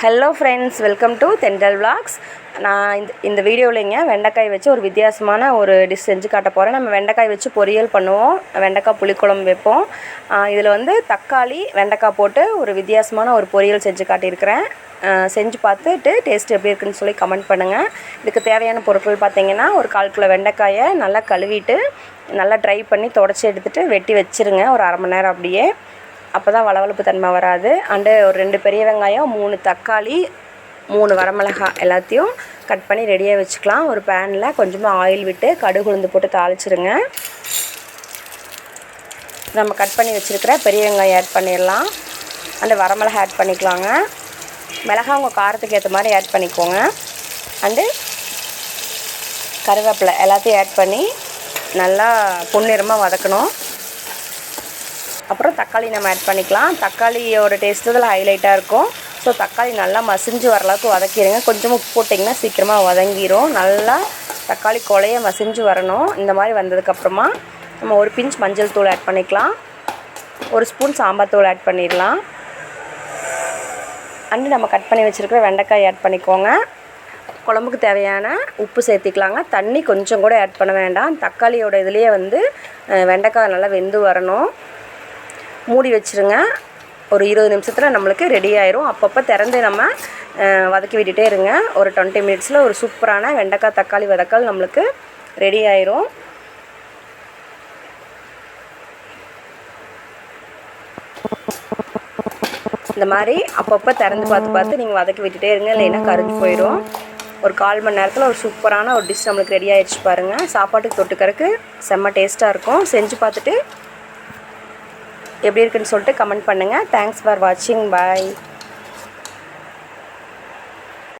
Hello friends, welcome to தென்றல் vlogs. நான் இந்த வீடியோவில்ங்க வெண்டைக்காய் வச்சு ஒரு வித்தியாசமான ஒரு டிஷ் செஞ்சு காட்ட போகிறேன். நம்ம வெண்டைக்காய் வச்சு பொரியல் பண்ணுவோம், வெண்டைக்காய் புளிக்குழம்பு வைப்போம். இதில் வந்து தக்காளி வெண்டைக்காய் போட்டு ஒரு வித்தியாசமான ஒரு பொரியல் செஞ்சு காட்டியிருக்கிறேன். செஞ்சு பார்த்துட்டு டேஸ்ட் எப்படி இருக்குன்னு சொல்லி கமெண்ட் பண்ணுங்கள். இதுக்கு தேவையான பொருட்கள் பார்த்திங்கன்னா, ஒரு 1/4 கிலோ வெண்டைக்காயை நல்லா கழுவிட்டு நல்லா ட்ரை பண்ணி தொடச்சி எடுத்துகிட்டு வெட்டி வச்சுருங்க ஒரு அரை மணி நேரம் அப்படியே. அப்போ தான் வளவளப்பு தன்மை வராது. அண்டு ஒரு 2 பெரிய வெங்காயம், 3 தக்காளி, 3 வரமிளகாய் எல்லாத்தையும் கட் பண்ணி ரெடியாக வச்சுக்கலாம். ஒரு பேனில் கொஞ்சமாக ஆயில் விட்டு கடுகு உளுந்து போட்டு தாளிச்சிருங்க. நம்ம கட் பண்ணி வச்சுருக்கிற பெரிய வெங்காயம் ஆட் பண்ணிடலாம். அண்டு வரமிளகாய் ஆட் பண்ணிக்கலாங்க. மிளகாய் உங்கள் காரத்துக்கு ஏற்ற மாதிரி ஆட் பண்ணிக்கோங்க. அண்டு கருவேப்பிலை எல்லாத்தையும் ஆட் பண்ணி நல்லா பொன்னிறமாக வதக்கணும். அப்புறம் தக்காளி நம்ம ஆட் பண்ணிக்கலாம். தக்காளியோட டேஸ்ட்டு இதில் ஹைலைட்டாக இருக்கும். ஸோ தக்காளி நல்லா மசிஞ்சு வர அளவுக்கு வதக்கிடுங்க. கொஞ்சமாக உப்பு போட்டிங்கன்னா சீக்கிரமாக வதங்கிடும். நல்லா தக்காளி கொலைய மசிஞ்சு வரணும். இந்த மாதிரி வந்ததுக்கப்புறமா நம்ம ஒரு பிஞ்ச் மஞ்சள் தூள் ஆட் பண்ணிக்கலாம். 1 ஸ்பூன் சாம்பார் தூள் ஆட் பண்ணிடலாம். அண்டு நம்ம கட் பண்ணி வச்சுருக்கிற வெண்டைக்காய் ஆட் பண்ணிக்கோங்க. குழம்புக்கு தேவையான உப்பு சேர்த்திக்கலாங்க. தண்ணி கொஞ்சம் கூட ஆட் பண்ண வேண்டாம். தக்காளியோட இதுலேயே வந்து வெண்டைக்காய் நல்லா வெந்து வரணும். மூடி வச்சுருங்க. ஒரு 20 நிமிஷத்தில் நம்மளுக்கு ரெடி ஆயிரும். அப்பப்போ திறந்து நம்ம வதக்கி விட்டுட்டே இருங்க. ஒரு 20 மினிட்ஸில் ஒரு சூப்பரான வெண்டைக்காய் தக்காளி வதக்கல் நம்மளுக்கு ரெடி ஆயிரும். இந்த மாதிரி அப்பப்போ திறந்து பார்த்து நீங்கள் வதக்கி விட்டுட்டே இருங்க, இல்லைன்னா கருகி போயிடும். ஒரு 1/4 மணி நேரத்தில் ஒரு சூப்பரான ஒரு டிஷ் நம்மளுக்கு ரெடி ஆகிடுச்சு பாருங்கள். சாப்பாட்டுக்கு தொட்டுக்கறக்கு செம்ம டேஸ்ட்டாக இருக்கும். செஞ்சு பார்த்துட்டு எப்படி இருக்குன்னு சொல்லிட்டு கமெண்ட் பண்ணுங்கள். தேங்க்ஸ் ஃபார் வாட்சிங். பாய்.